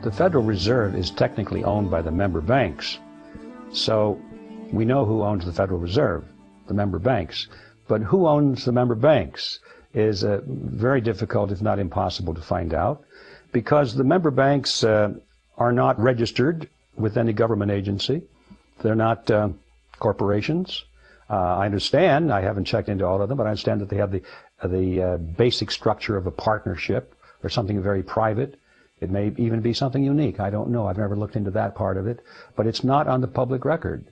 the Federal Reserve is technically owned by the member banks. So we know who owns the Federal Reserve, the member banks. But who owns the member banks is very difficult, if not impossible, to find out, because the member banks are not registered with any government agency. They're not corporations. I understand, I haven't checked into all of them, but I understand that they have the basic structure of a partnership or something very private. It may even be something unique. I don't know. I've never looked into that part of it. But it's not on the public record.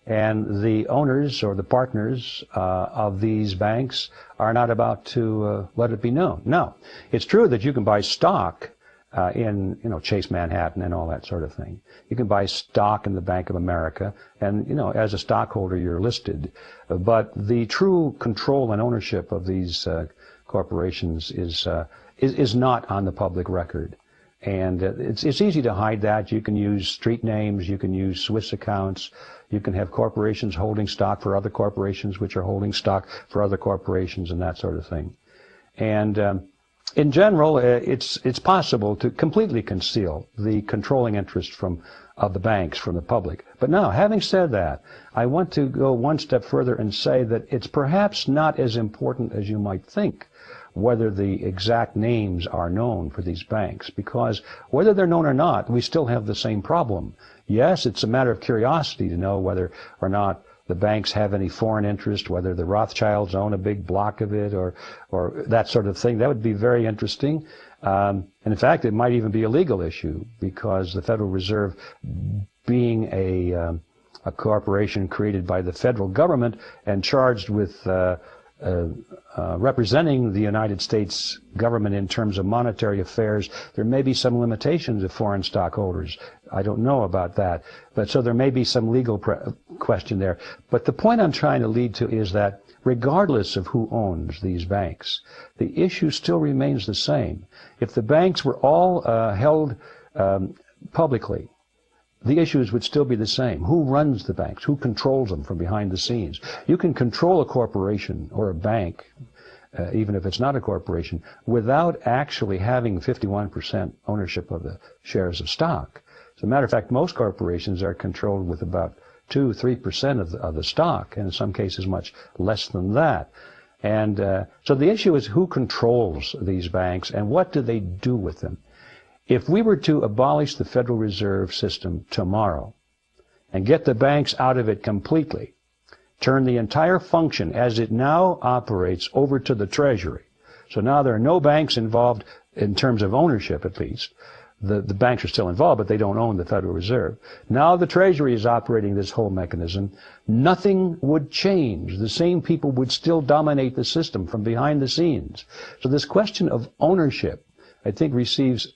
And the owners or the partners of these banks are not about to let it be known. No. It's true that you can buy stock in, Chase Manhattan and all that sort of thing. You can buy stock in the Bank of America, and, as a stockholder, you're listed. But the true control and ownership of these corporations is not on the public record. And it's easy to hide that. You can use street names, you can use Swiss accounts, you can have corporations holding stock for other corporations which are holding stock for other corporations and that sort of thing. And in general, it's possible to completely conceal the controlling interest of the banks from the public. But now, having said that, I want to go one step further and say that it's perhaps not as important as you might think whether the exact names are known for these banks, because whether they're known or not, we still have the same problem. Yes, it's a matter of curiosity to know whether or not the banks have any foreign interest, whether the Rothschilds own a big block of it or that sort of thing. That would be very interesting. And in fact, it might even be a legal issue, because the Federal Reserve, being a corporation created by the federal government and charged with representing the United States government in terms of monetary affairs, there may be some limitations of foreign stockholders. I don't know about that. But so there may be some legal question there. But the point I'm trying to lead to is that regardless of who owns these banks, the issue still remains the same. If the banks were all held publicly, the issues would still be the same. Who runs the banks? Who controls them from behind the scenes? You can control a corporation or a bank, even if it's not a corporation, without actually having 51% ownership of the shares of stock. As a matter of fact, most corporations are controlled with about 2-3% of the stock, and in some cases much less than that. And so the issue is who controls these banks and what do they do with them? If we were to abolish the Federal Reserve System tomorrow and get the banks out of it completely, turn the entire function as it now operates over to the Treasury, so now there are no banks involved in terms of ownership, at least. The banks are still involved, but they don't own the Federal Reserve. Now the Treasury is operating this whole mechanism. Nothing would change. The same people would still dominate the system from behind the scenes. So this question of ownership, I think, receives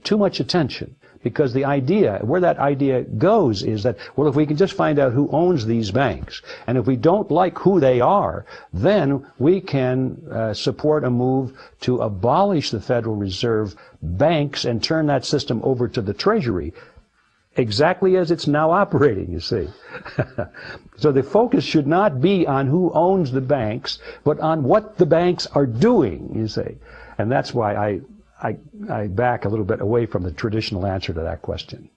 too much attention, because the idea, where that idea goes is that, well, if we can just find out who owns these banks, and if we don't like who they are, then we can support a move to abolish the Federal Reserve banks and turn that system over to the Treasury, exactly as it's now operating, you see. So the focus should not be on who owns the banks, but on what the banks are doing, you see. And that's why I back a little bit away from the traditional answer to that question.